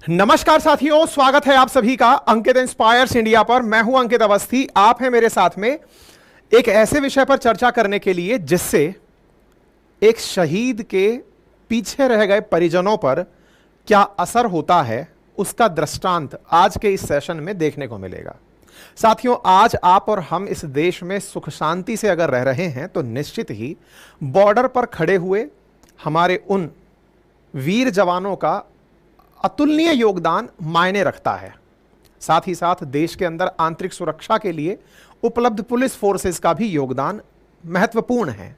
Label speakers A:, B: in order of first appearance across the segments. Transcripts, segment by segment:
A: नमस्कार साथियों, स्वागत है आप सभी का अंकित इंस्पायर्स इंडिया पर। मैं हूं अंकित अवस्थी। आप हैं मेरे साथ में एक ऐसे विषय पर चर्चा करने के लिए जिससे एक शहीद के पीछे रह गए परिजनों पर क्या असर होता है, उसका दृष्टांत आज के इस सेशन में देखने को मिलेगा। साथियों, आज आप और हम इस देश में सुख शांति से अगर रह रहे हैं तो निश्चित ही बॉर्डर पर खड़े हुए हमारे उन वीर जवानों का अतुलनीय योगदान मायने रखता है। साथ ही साथ देश के अंदर आंतरिक सुरक्षा के लिए उपलब्ध पुलिस फोर्सेस का भी योगदान महत्वपूर्ण है।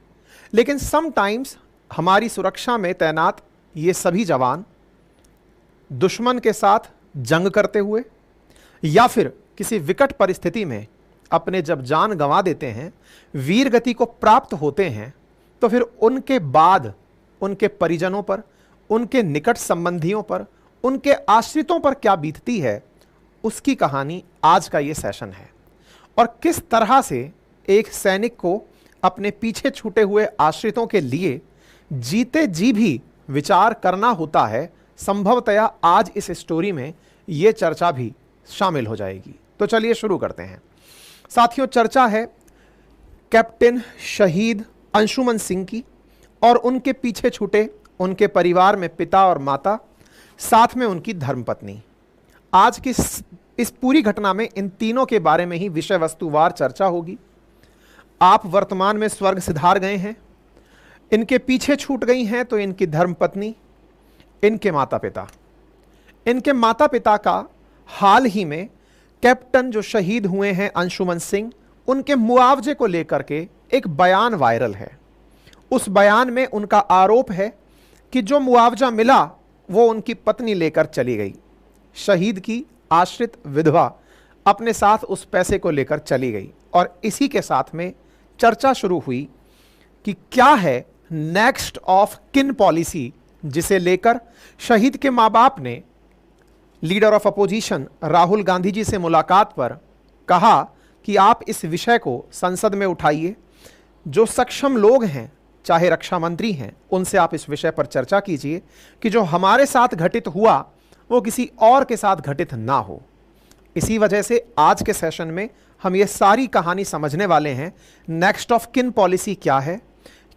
A: लेकिन समटाइम्स हमारी सुरक्षा में तैनात ये सभी जवान दुश्मन के साथ जंग करते हुए या फिर किसी विकट परिस्थिति में अपने जब जान गंवा देते हैं, वीर गति को प्राप्त होते हैं, तो फिर उनके बाद उनके परिजनों पर, उनके निकट संबंधियों पर, उनके आश्रितों पर क्या बीतती है, उसकी कहानी आज का ये सेशन है। और किस तरह से एक सैनिक को अपने पीछे छूटे हुए आश्रितों के लिए जीते जी भी विचार करना होता है, संभवतया आज इस स्टोरी में ये चर्चा भी शामिल हो जाएगी। तो चलिए शुरू करते हैं। साथियों, चर्चा है कैप्टन शहीद अंशुमन सिंह की और उनके पीछे छूटे उनके परिवार में पिता और माता, साथ में उनकी धर्मपत्नी। आज की इस पूरी घटना में इन तीनों के बारे में ही विषय वस्तुवार चर्चा होगी। आप वर्तमान में स्वर्ग सिधार गए हैं, इनके पीछे छूट गई हैं तो इनकी धर्मपत्नी, इनके माता पिता। इनके माता पिता का हाल ही में कैप्टन जो शहीद हुए हैं अंशुमन सिंह, उनके मुआवजे को लेकर के एक बयान वायरल है। उस बयान में उनका आरोप है कि जो मुआवजा मिला वो उनकी पत्नी लेकर चली गई। शहीद की आश्रित विधवा अपने साथ उस पैसे को लेकर चली गई। और इसी के साथ में चर्चा शुरू हुई कि क्या है नेक्स्ट ऑफ किन पॉलिसी, जिसे लेकर शहीद के माँ बाप ने leader of opposition Rahul Gandhi ji से मुलाकात पर कहा कि आप इस विषय को संसद में उठाइए। जो सक्षम लोग हैं, चाहे रक्षा मंत्री हैं, उनसे आप इस विषय पर चर्चा कीजिए कि जो हमारे साथ घटित हुआ वो किसी और के साथ घटित ना हो। इसी वजह से आज के सेशन में हम ये सारी कहानी समझने वाले हैं। नेक्स्ट ऑफ किन पॉलिसी क्या है,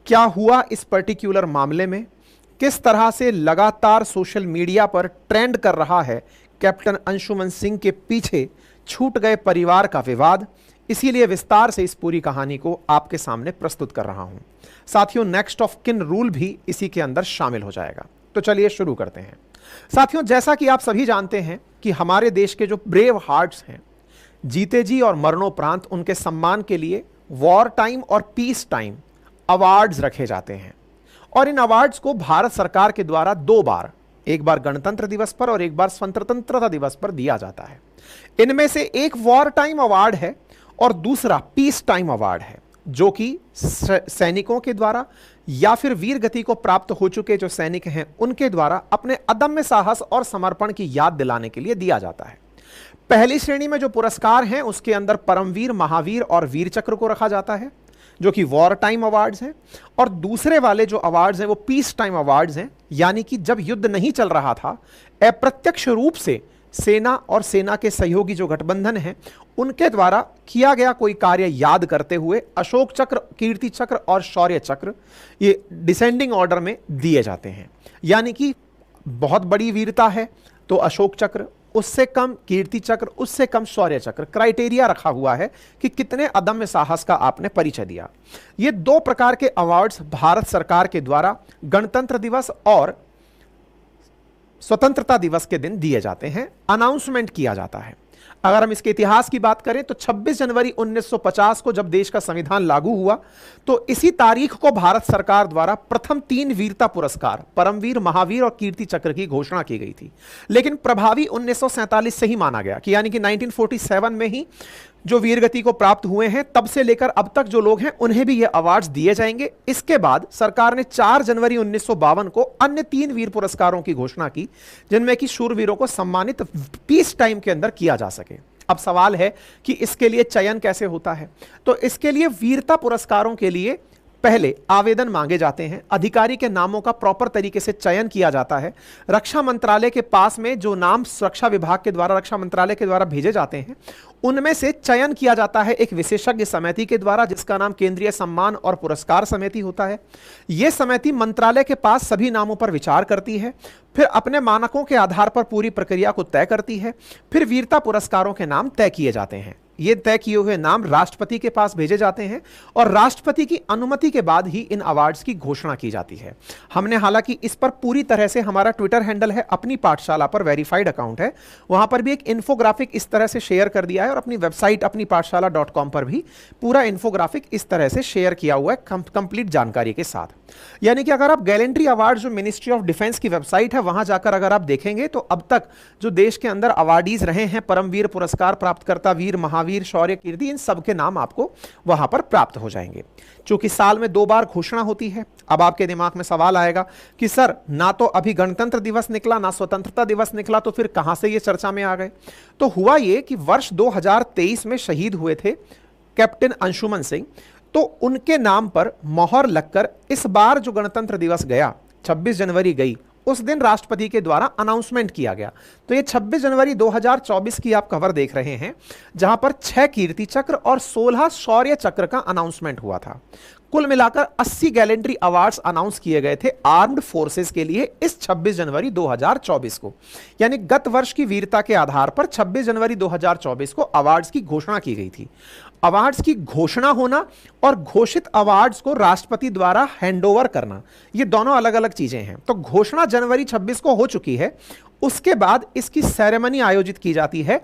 A: क्या हुआ इस पर्टिकुलर मामले में, किस तरह से लगातार सोशल मीडिया पर ट्रेंड कर रहा है कैप्टन अंशुमन सिंह के पीछे छूट गए परिवार का विवाद। इसीलिए विस्तार से इस पूरी कहानी को आपके सामने प्रस्तुत कर रहा हूं। साथियों, नेक्स्ट ऑफ किन रूल भी इसी के अंदर शामिल हो जाएगा। तो चलिए शुरू करते हैं। साथियों, जैसा कि आप सभी जानते हैं कि हमारे देश के जो ब्रेव हार्ट्स हैं, जीते जी और मरणोपरांत उनके सम्मान के लिए वॉर टाइम और पीस टाइम अवार्ड्स रखे जाते हैं। और इन अवार्ड्स को भारत सरकार के द्वारा दो बार, एक बार गणतंत्र दिवस पर और एक बार स्वतंत्रता दिवस पर दिया जाता है। इनमें से एक वॉर टाइम अवार्ड है और दूसरा पीस टाइम अवार्ड है, जो कि सैनिकों के द्वारा या फिर वीर गति को प्राप्त हो चुके जो सैनिक हैं उनके द्वारा अपने अदम्य साहस और समर्पण की याद दिलाने के लिए दिया जाता है। पहली श्रेणी में जो पुरस्कार हैं उसके अंदर परमवीर, महावीर और वीर चक्र को रखा जाता है, जो कि वॉर टाइम अवार्ड्स हैं। और दूसरे वाले जो अवार्ड्स हैं वो पीस टाइम अवार्ड्स हैं, यानी कि जब युद्ध नहीं चल रहा था, अप्रत्यक्ष रूप से सेना और सेना के सहयोगी जो गठबंधन है उनके द्वारा किया गया कोई कार्य याद करते हुए अशोक चक्र, कीर्ति चक्र और शौर्य चक्र ये डिसेंडिंग ऑर्डर में दिए जाते हैं। यानी कि बहुत बड़ी वीरता है तो अशोक चक्र, उससे कम कीर्ति चक्र, उससे कम शौर्य चक्र। क्राइटेरिया रखा हुआ है कि कितने अदम्य साहस का आपने परिचय दिया। ये दो प्रकार के अवार्ड्स भारत सरकार के द्वारा गणतंत्र दिवस और स्वतंत्रता दिवस के दिन दिए जाते हैं, अनाउंसमेंट किया जाता है। अगर हम इसके इतिहास की बात करें तो 26 जनवरी 1950 को जब देश का संविधान लागू हुआ तो इसी तारीख को भारत सरकार द्वारा प्रथम 3 वीरता पुरस्कार परमवीर, महावीर और कीर्ति चक्र की घोषणा की गई थी। लेकिन प्रभावी 1947 से ही माना गया कि यानी कि 1947 में ही जो वीर गति को प्राप्त हुए हैं तब से लेकर अब तक जो लोग हैं उन्हें भी ये अवार्ड्स दिए जाएंगे। इसके बाद सरकार ने 4 जनवरी 1952 को अन्य 3 वीर पुरस्कारों की घोषणा की, जिनमें कि शूरवीरों को सम्मानित पीस टाइम के अंदर किया जा सके। अब सवाल है कि इसके लिए चयन कैसे होता है। तो इसके लिए वीरता पुरस्कारों के लिए पहले आवेदन मांगे जाते हैं, अधिकारी के नामों का प्रॉपर तरीके से चयन किया जाता है, रक्षा मंत्रालय के पास में जो नाम रक्षा विभाग के द्वारा, रक्षा मंत्रालय के द्वारा भेजे जाते हैं, उनमें से चयन किया जाता है एक विशेषज्ञ समिति के द्वारा, जिसका नाम केंद्रीय सम्मान और पुरस्कार समिति होता है। यह समिति मंत्रालय के पास सभी नामों पर विचार करती है, फिर अपने मानकों के आधार पर पूरी प्रक्रिया को तय करती है, फिर वीरता पुरस्कारों के नाम तय किए जाते हैं। ये तय किए हुए नाम राष्ट्रपति के पास भेजे जाते हैं और राष्ट्रपति की अनुमति के बाद ही इन अवार्ड्स की घोषणा की जाती है। हमने हालांकि इस पर पूरी तरह से, हमारा ट्विटर हैंडल है अपनी पाठशाला पर, वेरीफाइड अकाउंट है, वहां पर भी एक इन्फोग्राफिक इस तरह से शेयर कर दिया है और अपनी वेबसाइट अपनी पाठशाला.com पर भी पूरा इन्फोग्राफिक इस तरह से शेयर किया हुआ है कंप्लीट जानकारी के साथ। यानी कि अगर आप गैलेंट्री अवार्ड जो मिनिस्ट्री ऑफ डिफेंस की वेबसाइट है वहां जाकर अगर आप देखेंगे तो अब तक जो देश के अंदर अवार्डीज रहे हैं, परमवीर पुरस्कार प्राप्तकर्ता, वीर, महावीर, शौर्य, कीर्ति, इन सब के नाम आपको वहां पर प्राप्त हो जाएंगे। चूंकि साल में 2 बार घोषणा होती है, अब आपके दिमाग में सवाल आएगा कि सर ना तो अभी गणतंत्र दिवस निकला ना स्वतंत्रता दिवस निकला, तो फिर कहां से ये चर्चा में आ गए। तो हुआ ये कि वर्ष 2023 में शहीद हुए थे कैप्टन अंशुमन सिंह, तो उनके नाम पर मोहर लगकर इस बार जो गणतंत्र दिवस गया, 26 जनवरी गई, उस दिन राष्ट्रपति के द्वारा अनाउंसमेंट किया गया। तो ये 26 जनवरी 2024 की आप खबर देख रहे हैं, जहां पर 6 कीर्ति चक्र और 16 शौर्य चक्र का अनाउंसमेंट हुआ था। कुल मिलाकर 80 गैलेंट्री अवार्ड्स अनाउंस किए गए थे आर्म्ड फोर्सेस के लिए इस 26 जनवरी 2024 को। यानी गत वर्ष की वीरता के आधार पर 26 जनवरी 2024 को अवार्ड्स की घोषणा की गई थी। अवार्ड्स की घोषणा होना और घोषित अवार्ड्स को राष्ट्रपति द्वारा हैंडओवर करना, ये दोनों अलग अलग चीजें हैं। तो घोषणा जनवरी 26 को हो चुकी है, उसके बाद इसकी सेरेमनी आयोजित की जाती है।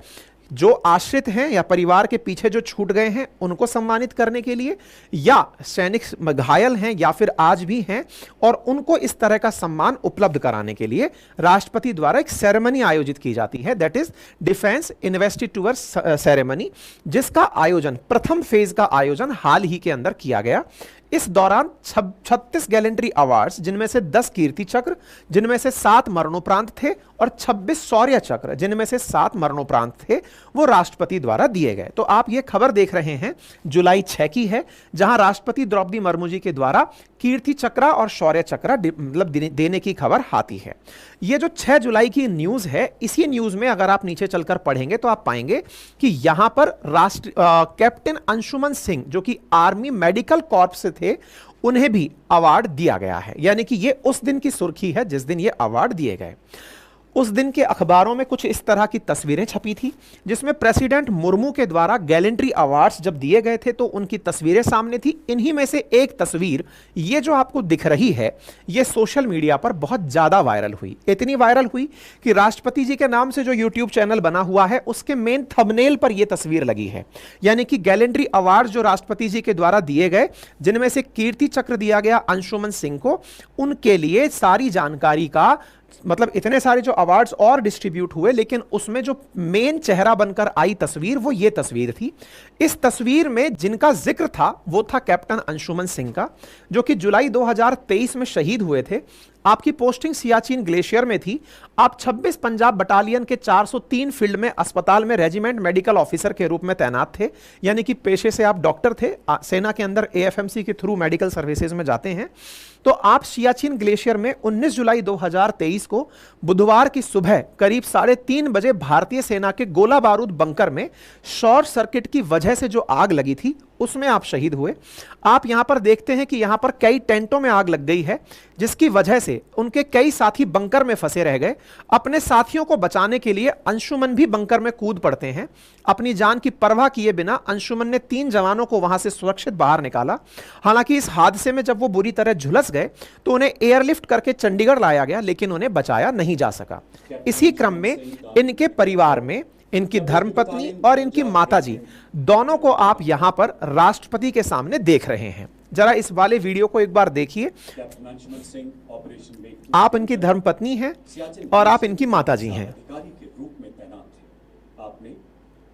A: जो आश्रित हैं या परिवार के पीछे जो छूट गए हैं उनको सम्मानित करने के लिए, या सैनिक घायल हैं या फिर आज भी हैं और उनको इस तरह का सम्मान उपलब्ध कराने के लिए राष्ट्रपति द्वारा एक सेरेमनी आयोजित की जाती है, दैट इज डिफेंस इन्वेस्टिट्यूर सेरेमनी, जिसका आयोजन, प्रथम फेज का आयोजन हाल ही के अंदर किया गया। इस दौरान 36 गैलेंट्री अवार्ड्स, जिनमें से 10 कीर्ति चक्र, जिनमें से 7 मरणोपरांत थे, और 26 शौर्य चक्र, जिनमें से 7 मरणोपरांत थे, वो राष्ट्रपति द्वारा दिए गए। तो आप ये खबर देख रहे हैं जुलाई 6 की है, जहां राष्ट्रपति द्रौपदी मुर्मू जी के द्वारा कीर्ति चक्र और शौर्य चक्र मतलब देने की खबर आती है। ये जो 6 जुलाई की न्यूज है, इसी न्यूज में अगर आप नीचे चलकर पढ़ेंगे तो आप पाएंगे कि यहां पर कैप्टन अंशुमन सिंह, जो कि आर्मी मेडिकल कॉर्प्स से थे, उन्हें भी अवार्ड दिया गया है। यानी कि ये उस दिन की सुर्खी है जिस दिन ये अवार्ड दिए गए। उस दिन के अखबारों में कुछ इस तरह की तस्वीरें छपी थी, जिसमें प्रेसिडेंट मुर्मू के द्वारा गैलेंट्री अवार्ड्स जब दिए गए थे तो उनकी तस्वीरें सामने थी। इन्हीं में से एक तस्वीर, ये जो आपको दिख रही है, ये सोशल मीडिया पर बहुत ज्यादा वायरल हुई। इतनी वायरल हुई कि राष्ट्रपति जी के नाम से जो यूट्यूब चैनल बना हुआ है, उसके मेन थंबनेल पर यह तस्वीर लगी है। यानी कि गैलेंट्री अवार्ड जो राष्ट्रपति जी के द्वारा दिए गए, जिनमें से कीर्ति चक्र दिया गया अंशुमन सिंह को, उनके लिए सारी जानकारी का, मतलब इतने सारे जो अवार्ड्स और डिस्ट्रीब्यूट हुए, लेकिन उसमें जो मेन चेहरा बनकर आई तस्वीर, वो ये तस्वीर थी। इस तस्वीर में जिनका जिक्र था वो था कैप्टन अंशुमन सिंह का, जो कि जुलाई 2023 में शहीद हुए थे। आपकी पोस्टिंग सियाचिन ग्लेशियर में थी। आप 26 पंजाब बटालियन के 403 फील्ड में अस्पताल में रेजिमेंट मेडिकल ऑफिसर के रूप में तैनात थे। यानी कि पेशे से आप डॉक्टर थे, सेना के अंदर एएफएमसी के थ्रू मेडिकल सर्विसेज में जाते हैं। तो आप सियाचिन ग्लेशियर में 19 जुलाई 2023 को बुधवार की सुबह करीब 3:30 बजे भारतीय सेना के गोला बारूद बंकर में शॉर्ट सर्किट की वजह से जो आग लगी थी, उसमें आप शहीद हुए। आप यहां पर देखते हैं कि यहां पर कई टेंटों में आग लग गई है, जिसकी वजह से उनके कई साथी बंकर में फंसे रह गए। अपने साथियों को बचाने के लिए अंशुमन भी बंकर में कूद पड़ते हैं। अपनी जान की परवाह किए बिना अंशुमन ने 3 जवानों को वहां से सुरक्षित बाहर निकाला। हालांकि इस हादसे में जब वो बुरी तरह झुलस गए तो उन्हें एयरलिफ्ट करके चंडीगढ़ लाया गया, लेकिन उन्हें बचाया नहीं जा सका। इसी क्रम में इनके परिवार में इनकी धर्मपत्नी और इनकी माताजी, दोनों को आप यहां पर राष्ट्रपति के सामने देख रहे हैं। जरा इस वाले वीडियो को एक बार देखिए। आप इनकी धर्मपत्नी हैं और आप इनकी माताजी हैं।
B: आपने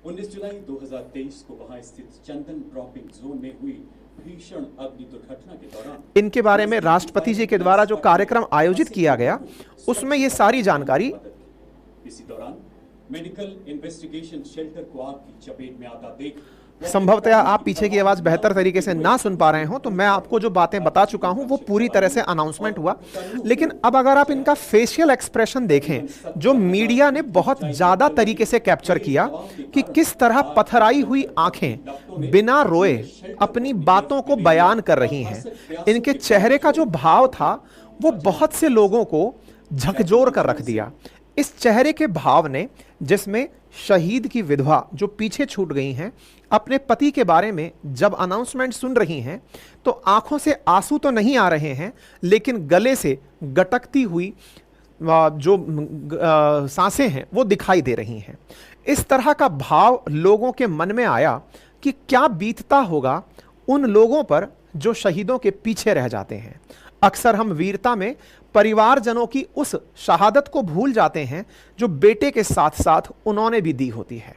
B: 19 जुलाई 2023 को वहां स्थित चंदन ड्रॉपिंग जोन में हुई भीषण अग्नि दुर्घटना के दौरान
A: इनके बारे में राष्ट्रपति जी के द्वारा जो कार्यक्रम आयोजित किया गया, उसमें ये सारी जानकारी।
B: इसी दौरान मेडिकल इन्वेस्टिगेशन शेल्टर को आग की चपेट में आता देख
A: संभवतः आप पीछे की आवाज बेहतर तरीके से ना सुन पा रहे हो, तो मैं आपको जो बातें बता चुका हूं वो पूरी तरह से अनाउंसमेंट हुआ। लेकिन अब अगर आप इनका फेशियल एक्सप्रेशन देखें, जो मीडिया ने बहुत ज्यादा तरीके से कैप्चर किया कि किस तरह पथराई हुई आंखें बिना रोए अपनी बातों को बयान कर रही हैं। इनके चेहरे का जो भाव था वो बहुत से लोगों को झकझोर कर रख दिया। इस चेहरे के भाव ने, जिसमें शहीद की विधवा जो पीछे छूट गई हैं, अपने पति के बारे में जब अनाउंसमेंट सुन रही हैं तो आंखों से आंसू तो नहीं आ रहे हैं, लेकिन गले से गटकती हुई जो सांसें हैं वो दिखाई दे रही हैं। इस तरह का भाव लोगों के मन में आया कि क्या बीतता होगा उन लोगों पर जो शहीदों के पीछे रह जाते हैं। अक्सर हम वीरता में परिवारजनों की उस शहादत को भूल जाते हैं जो बेटे के साथ साथ उन्होंने भी दी होती है।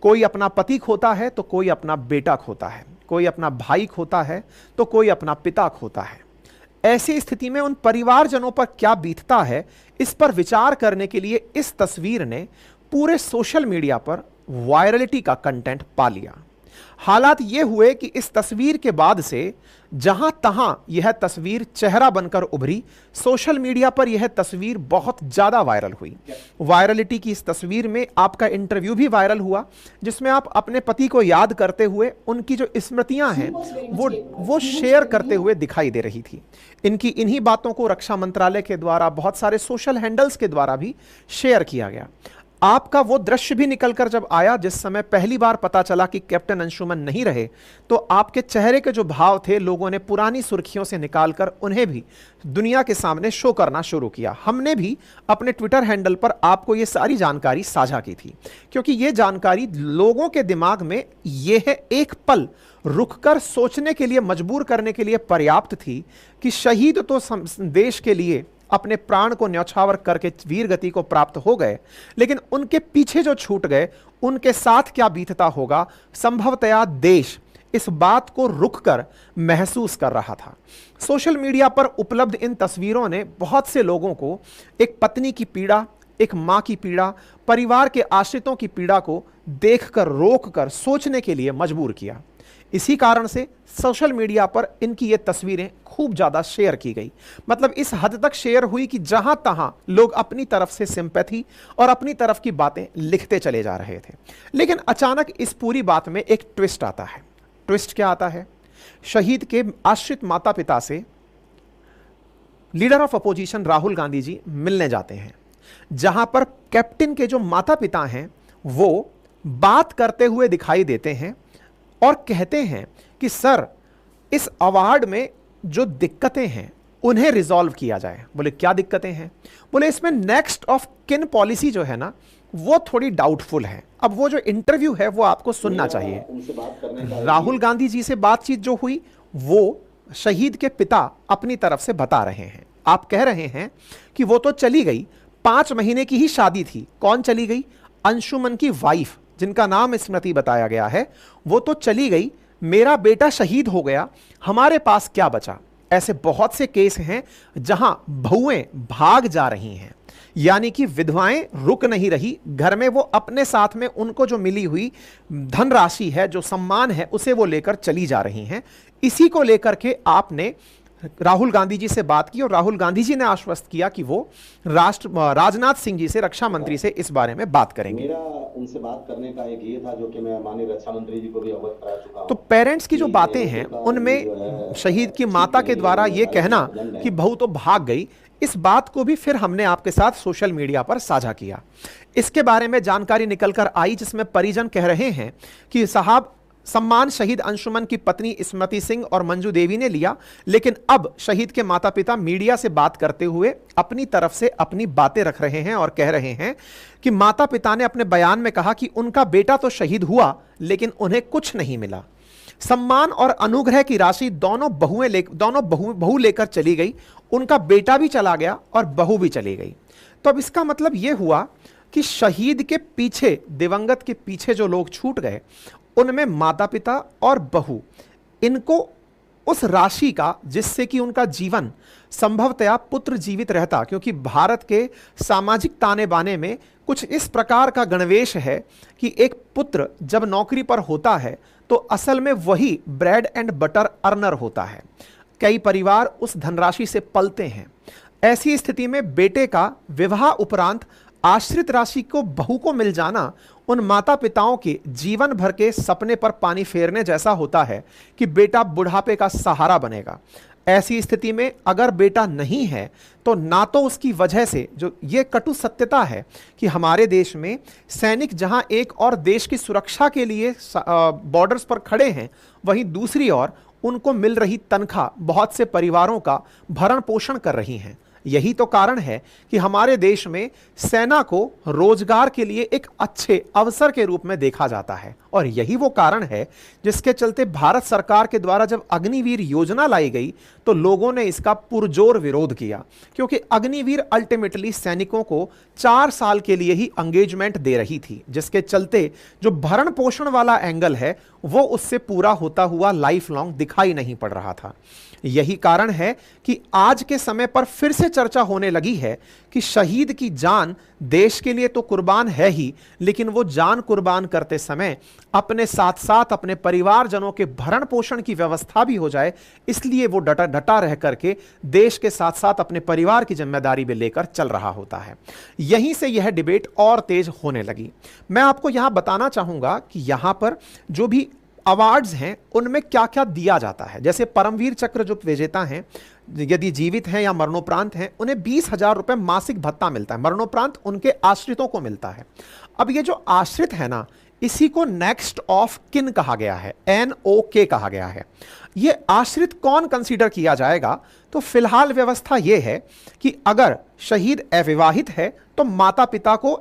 A: कोई अपना पति खोता है तो कोई अपना बेटा खोता है, कोई अपना भाई खोता है तो कोई अपना पिता खोता है। ऐसी स्थिति में उन परिवारजनों पर क्या बीतता है, इस पर विचार करने के लिए इस तस्वीर ने पूरे सोशल मीडिया पर वायरलिटी का कंटेंट पा लिया। हालात ये हुए कि इस तस्वीर के बाद से जहां तहां यह तस्वीर चेहरा बनकर उभरी, सोशल मीडिया पर यह तस्वीर बहुत ज्यादा वायरल हुई। वायरलिटी की इस तस्वीर में आपका इंटरव्यू भी वायरल हुआ, जिसमें आप अपने पति को याद करते हुए उनकी जो स्मृतियां हैं वो शेयर करते हुए दिखाई दे रही थी। इनकी इन्हीं बातों को रक्षा मंत्रालय के द्वारा बहुत सारे सोशल हैंडल्स के द्वारा भी शेयर किया गया। आपका वो दृश्य भी निकलकर जब आया जिस समय पहली बार पता चला कि कैप्टन अंशुमन नहीं रहे, तो आपके चेहरे के जो भाव थे लोगों ने पुरानी सुर्खियों से निकालकर उन्हें भी दुनिया के सामने शो करना शुरू किया। हमने भी अपने ट्विटर हैंडल पर आपको ये सारी जानकारी साझा की थी, क्योंकि ये जानकारी लोगों के दिमाग में यह एक पल रुककर सोचने के लिए मजबूर करने के लिए पर्याप्त थी कि शहीद तो देश के लिए अपने प्राण को न्यौछावर करके वीर गति को प्राप्त हो गए, लेकिन उनके पीछे जो छूट गए उनके साथ क्या बीतता होगा, संभवतया देश इस बात को रुककर महसूस कर रहा था। सोशल मीडिया पर उपलब्ध इन तस्वीरों ने बहुत से लोगों को एक पत्नी की पीड़ा, एक मां की पीड़ा, परिवार के आश्रितों की पीड़ा को देखकर, रोककर सोचने के लिए मजबूर किया। इसी कारण से सोशल मीडिया पर इनकी ये तस्वीरें खूब ज्यादा शेयर की गई। मतलब इस हद तक शेयर हुई कि जहां तहां लोग अपनी तरफ से सिंपैथी और अपनी तरफ की बातें लिखते चले जा रहे थे। लेकिन अचानक इस पूरी बात में एक ट्विस्ट आता है। ट्विस्ट क्या आता है? शहीद के आश्रित माता पिता से leader of opposition Rahul Gandhi ji मिलने जाते हैं, जहां पर कैप्टन के जो माता पिता हैं वो बात करते हुए दिखाई देते हैं और कहते हैं कि सर, इस अवार्ड में जो दिक्कतें हैं उन्हें रिजॉल्व किया जाए। बोले क्या दिक्कतें हैं? बोले इसमें नेक्स्ट ऑफ किन पॉलिसी जो है ना वो थोड़ी डाउटफुल है। अब वो जो इंटरव्यू है वो आपको सुनना चाहिए। राहुल गांधी जी से बातचीत जो हुई वो शहीद के पिता अपनी तरफ से बता रहे हैं। आप कह रहे हैं कि वो तो चली गई, 5 महीने की ही शादी थी। कौन चली गई? अंशुमन की वाइफ, जिनका नाम स्मृति बताया गया है, वो तो चली गई। मेरा बेटा शहीद हो गया, हमारे पास क्या बचा? ऐसे बहुत से केस हैं जहां बहुएं भाग जा रही हैं, यानी कि विधवाएं रुक नहीं रही घर में, वो अपने साथ में उनको जो मिली हुई धनराशि है, जो सम्मान है, उसे वो लेकर चली जा रही हैं। इसी को लेकर के आपने राहुल गांधी जी से बात की और राहुल गांधी जी ने आश्वस्त किया कि वो राजनाथ सिंह जी से, रक्षा मंत्री से इस बारे में बात करेंगे।
C: मेरा उनसे बात करने का एक ये था जो कि मैं माननीय रक्षा मंत्री जी को भी अवगत करा चुका हूं।
A: तो पेरेंट्स की जो बातें हैं उनमें शहीद की माता के द्वारा ये कहना कि बहू तो भाग गई, इस बात को भी फिर हमने आपके साथ सोशल मीडिया पर साझा किया। इसके बारे में जानकारी निकलकर आई जिसमें परिजन कह रहे हैं कि साहब, सम्मान शहीद अंशुमन की पत्नी स्मृति सिंह और मंजू देवी ने लिया, लेकिन अब शहीद के माता पिता मीडिया से बात करते हुए अपनी तरफ से अपनी बातें रख रहे हैं और कह रहे हैं कि माता पिता ने अपने बयान में कहा कि उनका बेटा तो शहीद हुआ लेकिन उन्हें कुछ नहीं मिला। सम्मान और अनुग्रह की राशि दोनों बहू लेकर चली गई, उनका बेटा भी चला गया और बहू भी चली गई। तो अब इसका मतलब यह हुआ कि शहीद के पीछे, दिवंगत के पीछे जो लोग छूट गए उनमें माता पिता और बहू, इनको उस राशि का जिससे कि उनका जीवन संभवतया पुत्र जीवित रहता, क्योंकि भारत के सामाजिक ताने बाने में कुछ इस प्रकार का गणवेश है कि एक पुत्र जब नौकरी पर होता है तो असल में वही ब्रेड एंड बटर अर्नर होता है। कई परिवार उस धनराशि से पलते हैं। ऐसी स्थिति में बेटे का विवाह उपरांत आश्रित राशि को बहू को मिल जाना उन माता पिताओं के जीवन भर के सपने पर पानी फेरने जैसा होता है कि बेटा बुढ़ापे का सहारा बनेगा। ऐसी स्थिति में अगर बेटा नहीं है तो ना तो उसकी वजह से, जो ये कटु सत्यता है कि हमारे देश में सैनिक जहां एक और देश की सुरक्षा के लिए बॉर्डर्स पर खड़े हैं, वहीं दूसरी ओर उनको मिल रही तनख्वाह बहुत से परिवारों का भरण पोषण कर रही हैं। यही तो कारण है कि हमारे देश में सेना को रोजगार के लिए एक अच्छे अवसर के रूप में देखा जाता है। और यही वो कारण है जिसके चलते भारत सरकार के द्वारा जब अग्निवीर योजना लाई गई तो लोगों ने इसका पुरजोर विरोध किया, क्योंकि अग्निवीर अल्टीमेटली सैनिकों को 4 साल के लिए ही एंगेजमेंट दे रही थी, जिसके चलते जो भरण पोषण वाला एंगल है वो उससे पूरा होता हुआ लाइफ लॉन्ग दिखाई नहीं पड़ रहा था। यही कारण है कि आज के समय पर फिर से चर्चा होने लगी है कि शहीद की जान देश के लिए तो कुर्बान है ही, लेकिन वो जान कुर्बान करते समय अपने साथ साथ अपने परिवारजनों के भरण पोषण की व्यवस्था भी हो जाए, इसलिए वो डटा रह करके देश के साथ साथ अपने परिवार की जिम्मेदारी भी लेकर चल रहा होता है। यहीं से यह डिबेट और तेज होने लगी। मैं आपको यहां बताना चाहूंगा कि यहां पर जो भी अवार्ड्स हैं उनमें क्या क्या दिया जाता है। जैसे परमवीर चक्र जो विजेता हैं, यदि जीवित हैं या मरणोपरांत हैं, उन्हें 20,000 रुपए मासिक भत्ता मिलता है। मरणोपरांत उनके आश्रितों को मिलता है। अब ये जो आश्रित है ना, इसी को नेक्स्ट ऑफ किन कहा गया है, NOK कहा गया है। ये आश्रित कौन कंसीडर किया जाएगा? तो फिलहाल व्यवस्था यह है कि अगर शहीद अविवाहित है तो माता पिता को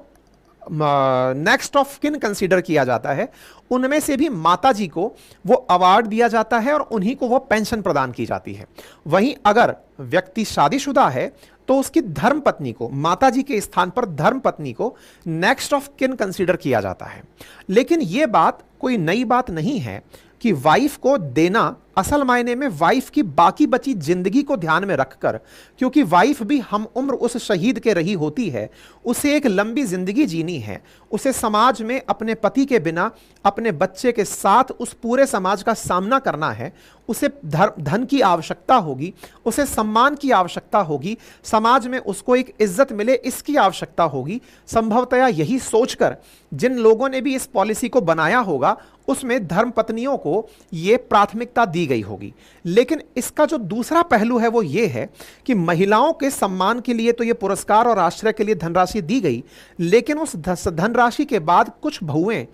A: नेक्स्ट ऑफ किन कंसीडर किया जाता है। उनमें से भी माता जी को वो अवार्ड दिया जाता है और उन्हीं को वो पेंशन प्रदान की जाती है। वहीं अगर व्यक्ति शादीशुदा है तो उसकी धर्मपत्नी को, माता जी के स्थान पर धर्मपत्नी को नेक्स्ट ऑफ किन कंसीडर किया जाता है। लेकिन यह बात कोई नई बात नहीं है कि वाइफ को देना असल मायने में वाइफ की बाकी बची जिंदगी को ध्यान में रखकर, क्योंकि वाइफ भी हम उम्र उस शहीद के रही होती है, उसे एक लंबी जिंदगी जीनी है, उसे समाज में अपने पति के बिना अपने बच्चे के साथ उस पूरे समाज का सामना करना है, उसे धन की आवश्यकता होगी, उसे सम्मान की आवश्यकता होगी, समाज में उसको एक इज्जत मिले इसकी आवश्यकता होगी। संभवतया यही सोचकर जिन लोगों ने भी इस पॉलिसी को बनाया होगा उसमें धर्मपत्नियों को ये प्राथमिकता दी गई होगी। लेकिन इसका जो दूसरा पहलू है वो ये है कि महिलाओं के सम्मान के लिए तो ये पुरस्कार और आश्रय के लिए धनराशि दी गई, लेकिन उस धनराशि के बाद कुछ बहुएं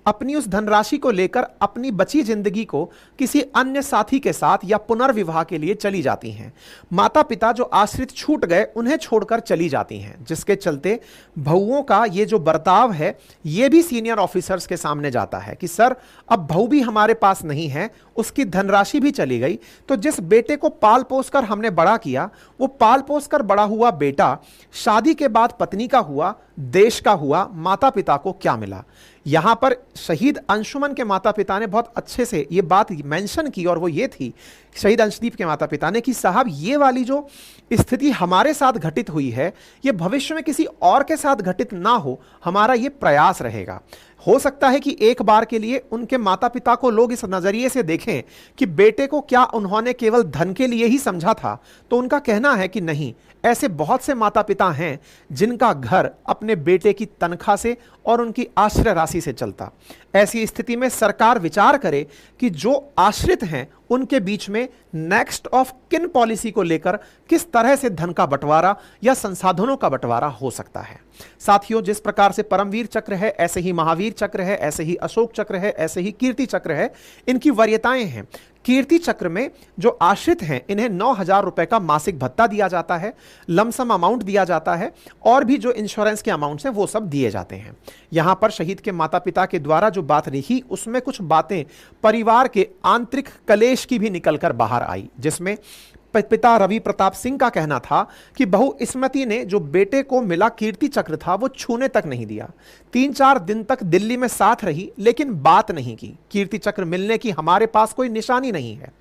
A: अपनी उस धनराशि को लेकर अपनी बची जिंदगी को किसी अन्य साथी के साथ या पुनर्विवाह के लिए चली जाती हैं। माता पिता जो आश्रित छूट गए उन्हें छोड़कर चली जाती हैं, जिसके चलते बहुओं का ये जो बर्ताव है ये भी सीनियर ऑफिसर्स के सामने जाता है कि सर अब बहू भी हमारे पास नहीं है, उसकी धनराशि भी चली गई, तो जिस बेटे को पाल पोस कर हमने बड़ा किया वो पाल पोस कर बड़ा हुआ बेटा शादी के बाद पत्नी का हुआ, देश का हुआ, माता पिता को क्या मिला? यहां पर शहीद अंशुमन के माता पिता ने बहुत अच्छे से ये बात मेंशन की, और वो ये थी शहीद अंशदीप के माता पिता ने कि साहब ये वाली जो स्थिति हमारे साथ घटित हुई है ये भविष्य में किसी और के साथ घटित ना हो, हमारा ये प्रयास रहेगा। हो सकता है कि एक बार के लिए उनके माता पिता को लोग इस नजरिए से देखें कि बेटे को क्या उन्होंने केवल धन के लिए ही समझा था, तो उनका कहना है कि नहीं, ऐसे बहुत से माता पिता हैं जिनका घर अपने बेटे की तनख्वाह से और उनकी आश्रय राशि से चलता। ऐसी स्थिति में सरकार विचार करे कि जो आश्रित हैं उनके बीच में नेक्स्ट ऑफ किन पॉलिसी को लेकर किस तरह से धन का बंटवारा या संसाधनों का बंटवारा हो सकता है। साथियों, जिस प्रकार से परमवीर चक्र है, ऐसे ही महावीर चक्र है, ऐसे ही अशोक चक्र है, ऐसे ही कीर्ति चक्र है, इनकी वरीयताएं हैं। कीर्ति चक्र में जो आश्रित हैं इन्हें 9,000 रुपए का मासिक भत्ता दिया जाता है, लमसम अमाउंट दिया जाता है, और भी जो इंश्योरेंस के अमाउंट्स हैं वो सब दिए जाते हैं। यहां पर शहीद के माता पिता के द्वारा जो बात रही उसमें कुछ बातें परिवार के आंतरिक कलेश की भी निकलकर बाहर आई, जिसमें पिता रवि प्रताप सिंह का कहना था कि बहू स्मृति ने जो बेटे को मिला कीर्ति चक्र था वो छूने तक नहीं दिया। 3-4 दिन तक दिल्ली में साथ रही लेकिन बात नहीं की। कीर्ति चक्र मिलने की हमारे पास कोई निशानी नहीं है।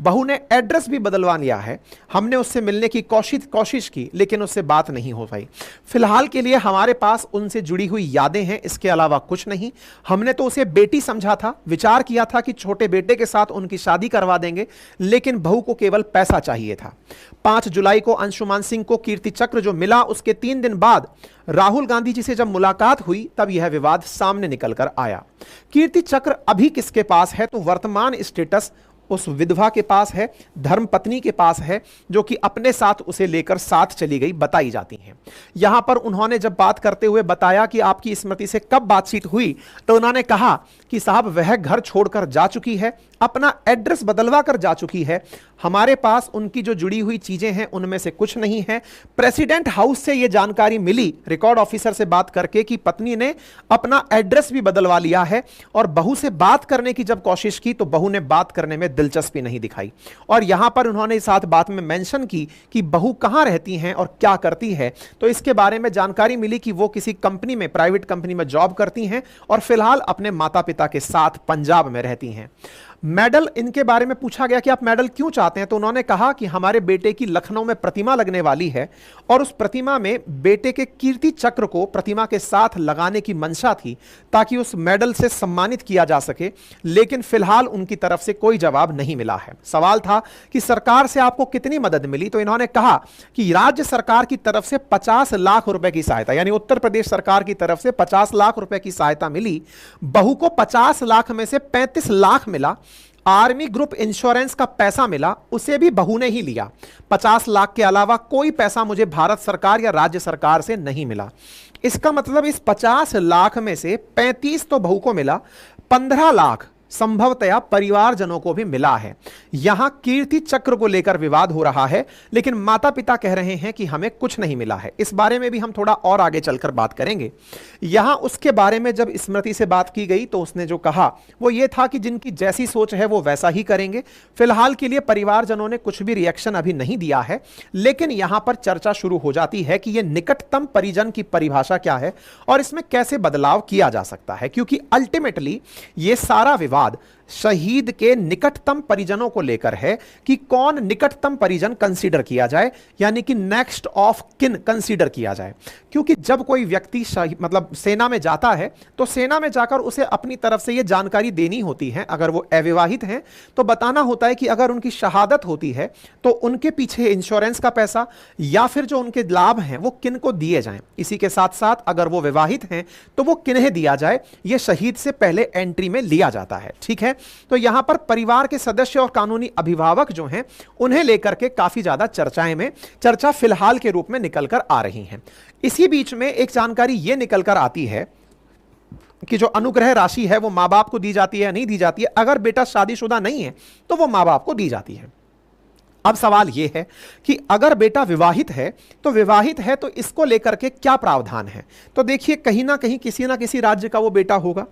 A: बहू ने एड्रेस भी बदलवा लिया है, हमने उससे मिलने की कोशिश की लेकिन उससे बात नहीं हो पाई। फिलहाल के लिए हमारे पास उनसे जुड़ी हुई यादें हैं, इसके अलावा कुछ नहीं। हमने तो उसे बेटी समझा था, विचार किया था कि छोटे बेटे के साथ उनकी शादी करवा देंगे, लेकिन बहू को केवल पैसा चाहिए था। 5 जुलाई को अंशुमान सिंह को कीर्ति चक्र जो मिला, उसके 3 दिन बाद राहुल गांधी जी से जब मुलाकात हुई तब यह विवाद सामने निकल कर आया। कीर्ति चक्र अभी किसके पास है? तो वर्तमान स्टेटस उस विधवा के पास है, धर्मपत्नी के पास है, जो कि अपने साथ उसे लेकर साथ चली गई बताई जाती हैं। यहां पर उन्होंने जब बात करते हुए बताया कि आपकी स्मृति से कब बातचीत हुई, तो उन्होंने कहा कि साहब वह घर छोड़कर जा चुकी है, अपना एड्रेस बदलवा कर जा चुकी है, हमारे पास उनकी जो जुड़ी हुई चीजें हैं उनमें से कुछ नहीं है। प्रेसिडेंट हाउस से यह जानकारी मिली रिकॉर्ड ऑफिसर से बात करके कि पत्नी ने अपना एड्रेस भी बदलवा लिया है, और बहू से बात करने की जब कोशिश की तो बहू ने बात करने में दिलचस्पी नहीं दिखाई। और यहां पर उन्होंने साथ बात में मेंशन की कि बहू कहां रहती हैं और क्या करती है, तो इसके बारे में जानकारी मिली कि वो किसी कंपनी में, प्राइवेट कंपनी में जॉब करती हैं और फिलहाल अपने माता पिता के साथ पंजाब में रहती हैं। मेडल, इनके बारे में पूछा गया कि आप मेडल क्यों चाहते हैं, तो उन्होंने कहा कि हमारे बेटे की लखनऊ में प्रतिमा लगने वाली है और उस प्रतिमा में बेटे के कीर्ति चक्र को प्रतिमा के साथ लगाने की मंशा थी ताकि उस मेडल से सम्मानित किया जा सके, लेकिन फिलहाल उनकी तरफ से कोई जवाब नहीं मिला है। सवाल था कि सरकार से आपको कितनी मदद मिली, तो इन्होंने कहा कि राज्य सरकार की तरफ से 50 लाख रुपए की सहायता, यानी उत्तर प्रदेश सरकार की तरफ से 50 लाख रुपए की सहायता मिली। बहू को 50 लाख में से 35 लाख मिला। आर्मी ग्रुप इंश्योरेंस का पैसा मिला, उसे भी बहू ने ही लिया। 50 लाख के अलावा कोई पैसा मुझे भारत सरकार या राज्य सरकार से नहीं मिला। इसका मतलब इस 50 लाख में से 35 तो बहू को मिला, 15 लाख संभवतया परिवारजनों को भी मिला है। यहां कीर्ति चक्र को लेकर विवाद हो रहा है, लेकिन माता पिता कह रहे हैं कि हमें कुछ नहीं मिला है। इस बारे में भी हम थोड़ा और आगे चलकर बात करेंगे। यहां उसके बारे में जब स्मृति से बात की गई तो उसने जो कहा वो ये था कि जिनकी जैसी सोच है वो वैसा ही करेंगे। फिलहाल के लिए परिवारजनों ने कुछ भी रिएक्शन अभी नहीं दिया है, लेकिन यहां पर चर्चा शुरू हो जाती है कि यह निकटतम परिजन की परिभाषा क्या है और इसमें कैसे बदलाव किया जा सकता है, क्योंकि अल्टीमेटली यह सारा विवाद शहीद के निकटतम परिजनों को लेकर है कि कौन निकटतम परिजन कंसीडर किया जाए, यानी कि नेक्स्ट ऑफ किन कंसीडर किया जाए। क्योंकि जब कोई व्यक्ति मतलब सेना में जाता है तो सेना में जाकर उसे अपनी तरफ से यह जानकारी देनी होती है। अगर वो अविवाहित हैं तो बताना होता है कि अगर उनकी शहादत होती है तो उनके पीछे इंश्योरेंस का पैसा या फिर जो उनके लाभ हैं वो किन को दिए जाएं। इसी के साथ साथ अगर वो विवाहित हैं तो वो किन्हें दिया जाए, यह शहीद से पहले एंट्री में लिया जाता है। ठीक है, तो यहां पर परिवार के सदस्य और कानूनी अभिभावक जो हैं उन्हें लेकर के काफी ज्यादा चर्चा फिलहाल के रूप में निकलकर आ रही हैं। इसी बीच में एक जानकारी यह निकलकर आती है कि जो अनुग्रह राशि है वो मां बाप को दी जाती है या नहीं दी जाती है। अगर बेटा शादीशुदा नहीं है तो वो मां बाप को दी जाती है। अब सवाल यह है कि अगर बेटा विवाहित है तो इसको लेकर के क्या प्रावधान है। तो देखिए, कहीं ना कहीं किसी ना किसी राज्य का वो बेटा होगा।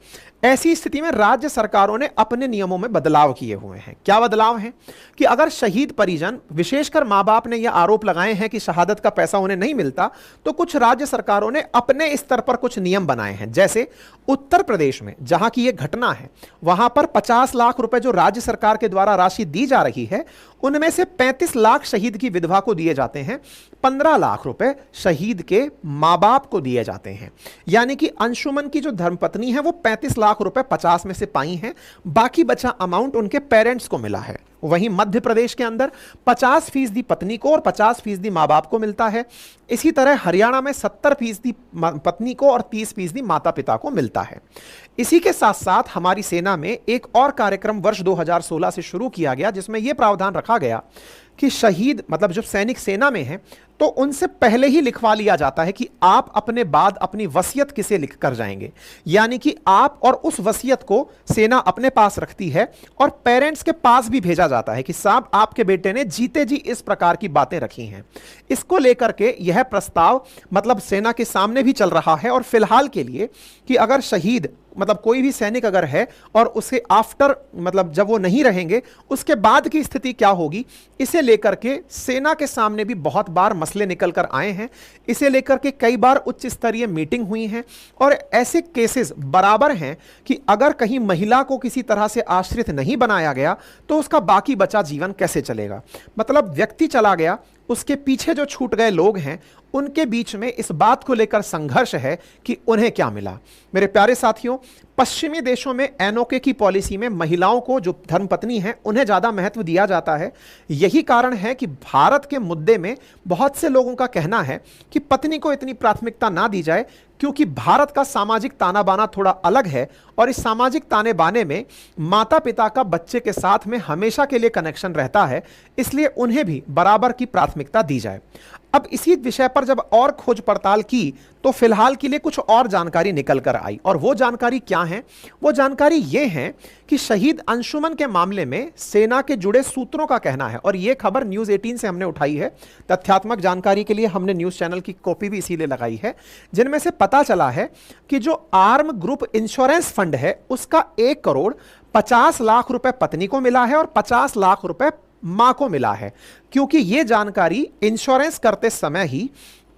A: ऐसी स्थिति में राज्य सरकारों ने अपने नियमों में बदलाव किए हुए हैं। क्या बदलाव है कि अगर शहीद परिजन, विशेषकर मां बाप ने यह आरोप लगाए हैं कि शहादत का पैसा उन्हें नहीं मिलता, तो कुछ राज्य सरकारों ने अपने स्तर पर कुछ नियम बनाए हैं। जैसे उत्तर प्रदेश में जहां की यह घटना है, वहां पर 50 लाख रुपए जो राज्य सरकार के द्वारा राशि दी जा रही है, उनमें से 35 लाख शहीद की विधवा को दिए जाते हैं, 15 लाख रुपए शहीद के मां बाप को दिए जाते हैं। यानी कि अंशुमन की जो धर्मपत्नी है वो 35 लाख रुपए 50 में से पाई हैं, बाकी बचा अमाउंट उनके पेरेंट्स को मिला है। वहीं मध्य प्रदेश के अंदर 50% पत्नी को और 50% मां बाप को मिलता है। इसी तरह हरियाणा में 70% पत्नी को और 30% माता पिता को मिलता है। इसी के साथ साथ हमारी सेना में एक और कार्यक्रम वर्ष 2016 से शुरू किया गया, जिसमें यह प्रावधान रखा गया कि शहीद, मतलब जब सैनिक सेना में हैं तो उनसे पहले ही लिखवा लिया जाता है कि आप अपने बाद अपनी वसीयत किसे लिख कर जाएंगे। यानी कि आप और उस वसीयत को सेना अपने पास रखती है और पेरेंट्स के पास भी भेजा जाता है कि साहब आपके बेटे ने जीते जी इस प्रकार की बातें रखी हैं। इसको लेकर के यह प्रस्ताव मतलब सेना के सामने भी चल रहा है। और फिलहाल के लिए कि अगर शहीद मतलब कोई भी सैनिक अगर है और उसे आफ्टर मतलब जब वो नहीं रहेंगे उसके बाद की स्थिति क्या होगी, इसे लेकर के सेना के सामने भी बहुत बार मसले निकल कर आए हैं। इसे लेकर के कई बार उच्च स्तरीय मीटिंग हुई है और ऐसे केसेस बराबर हैं कि अगर कहीं महिला को किसी तरह से आश्रित नहीं बनाया गया तो उसका बाकी बचा जीवन कैसे चलेगा। मतलब व्यक्ति चला गया, उसके पीछे जो छूट गए लोग हैं उनके बीच में इस बात को लेकर संघर्ष है कि उन्हें क्या मिला। मेरे प्यारे साथियों, पश्चिमी देशों में एनओके की पॉलिसी में महिलाओं को जो धर्मपत्नी हैं उन्हें ज्यादा महत्व दिया जाता है। यही कारण है कि भारत के मुद्दे में बहुत से लोगों का कहना है कि पत्नी को इतनी प्राथमिकता ना दी जाए, क्योंकि भारत का सामाजिक ताना बाना थोड़ा अलग है और इस सामाजिक ताने बाने में माता पिता का बच्चे के साथ में हमेशा के लिए कनेक्शन रहता है, इसलिए उन्हें भी बराबर की प्राथमिकता दी जाए। अब इसी विषय पर जब और खोज पड़ताल की तो फिलहाल के लिए कुछ और जानकारी निकल कर आई, और वो जानकारी क्या है? वो जानकारी ये है कि शहीद अंशुमन के मामले में सेना के जुड़े सूत्रों का कहना है, और ये खबर न्यूज 18 से हमने उठाई है। तथ्यात्मक जानकारी के लिए हमने न्यूज चैनल की कॉपी भी इसीलिए लगाई है, जिनमें से पता चला है कि जो आर्म ग्रुप इंश्योरेंस फंड है उसका 1,50,00,000 रुपए पत्नी को मिला है और 50 लाख रुपए मां को मिला है, क्योंकि यह जानकारी इंश्योरेंस करते समय ही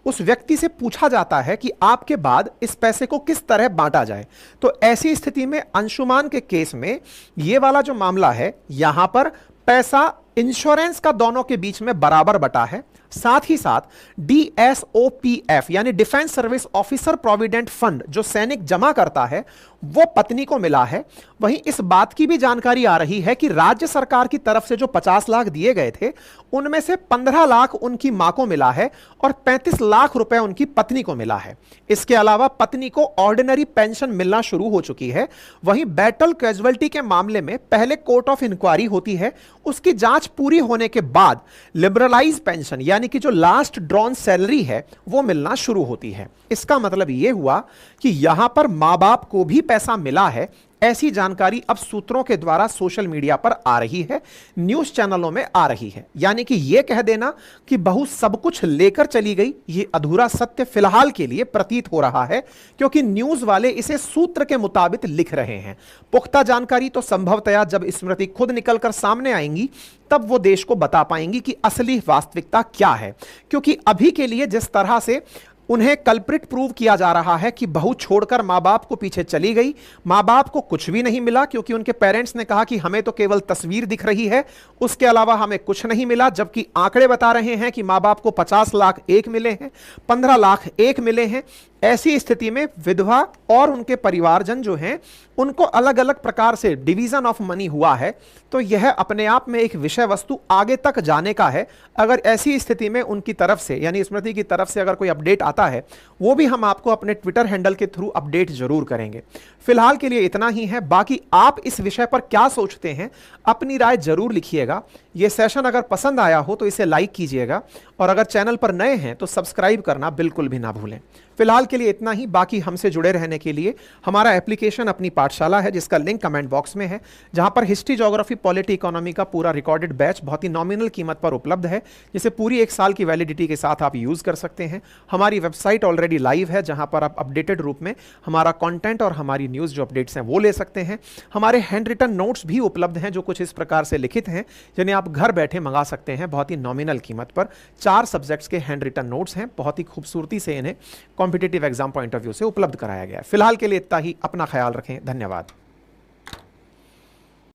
A: उस व्यक्ति से पूछा जाता है कि आपके बाद इस पैसे को किस तरह बांटा जाए। तो ऐसी स्थिति में अंशुमान के केस में यह वाला जो मामला है, यहां पर पैसा इंश्योरेंस का दोनों के बीच में बराबर बटा है। साथ ही साथ DSOPF यानी defence service officer provident fund जो सैनिक जमा करता है वो पत्नी को मिला है। वहीं इस बात की भी जानकारी आ रही है कि राज्य सरकार की तरफ से जो 50 लाख दिए गए थे उनमें से 15 लाख उनकी मां को मिला है और 35 लाख रुपए उनकी पत्नी को मिला है। इसके अलावा पत्नी को ऑर्डिनरी पेंशन मिलना शुरू हो चुकी है। वहीं बैटल कैजुअल्टी के मामले में पहले कोर्ट ऑफ इंक्वायरी होती है, उसकी जांच पूरी होने के बाद लिबरलाइज पेंशन यानी कि जो लास्ट ड्रॉन सैलरी है वो मिलना शुरू होती है। इसका मतलब यह हुआ कि यहां पर मां बाप को भी पैसा मिला है। ऐसी जानकारी अब सूत्रों के द्वारा सोशल मीडिया पर आ रही है, न्यूज चैनलों में आ रही है। यानी कि यह कह देना कि बहू सब कुछ लेकर चली गई, यह अधूरा सत्य फिलहाल के लिए प्रतीत हो रहा है, क्योंकि न्यूज वाले इसे सूत्र के मुताबिक लिख रहे हैं। पुख्ता जानकारी तो संभवतया जब स्मृति खुद निकलकर सामने आएंगी तब वो देश को बता पाएंगी कि असली वास्तविकता क्या है। क्योंकि अभी के लिए जिस तरह से उन्हें कल्प्रिट प्रूव किया जा रहा है कि बहू छोड़कर मां बाप को पीछे चली गई, मां बाप को कुछ भी नहीं मिला, क्योंकि उनके पेरेंट्स ने कहा कि हमें तो केवल तस्वीर दिख रही है, उसके अलावा हमें कुछ नहीं मिला, जबकि आंकड़े बता रहे हैं कि मां बाप को 50 लाख एक मिले हैं, 15 लाख एक मिले हैं। ऐसी स्थिति में विधवा और उनके परिवारजन जो हैं उनको अलग अलग प्रकार से डिवीजन ऑफ मनी हुआ है। तो यह अपने आप में एक विषय वस्तु आगे तक जाने का है। अगर ऐसी स्थिति में उनकी तरफ से यानी स्मृति की तरफ से अगर कोई अपडेट आता है वो भी हम आपको अपने ट्विटर हैंडल के थ्रू अपडेट जरूर करेंगे। फिलहाल के लिए इतना ही है। बाकी आप इस विषय पर क्या सोचते हैं, अपनी राय जरूर लिखिएगा। यह सेशन अगर पसंद आया हो तो इसे लाइक कीजिएगा, और अगर चैनल पर नए हैं तो सब्सक्राइब करना बिल्कुल भी ना भूलें। फिलहाल के लिए इतना ही। बाकी हमसे जुड़े रहने के लिए हमारा एप्लीकेशन अपनी पाठशाला है, जिसका लिंक कमेंट बॉक्स में है, जहां पर हिस्ट्री, ज्योग्राफी, पॉलिटी, इकोनॉमी का पूरा रिकॉर्डेड बैच बहुत ही नॉमिनल कीमत पर उपलब्ध है, जिसे पूरी 1 साल की वैलिडिटी के साथ आप यूज कर सकते हैं। हमारी वेबसाइट ऑलरेडी लाइव है, जहां पर आप अपडेटेड रूप में हमारा कंटेंट और हमारी न्यूज जो अपडेट्स हैं वो ले सकते हैं। हमारे हैंड रिटन नोट्स भी उपलब्ध हैं जो कुछ इस प्रकार से लिखित हैं, जिन्हें आप घर बैठे मंगा सकते हैं बहुत ही नॉमिनल कीमत पर। 4 सब्जेक्ट्स के हैंड रिटन नोट्स हैं, बहुत ही खूबसूरती से इन्हें competitive exam point of view से उपलब्ध कराया गया है। फिलहाल के लिए इतना ही। अपना ख्याल रखें। धन्यवाद।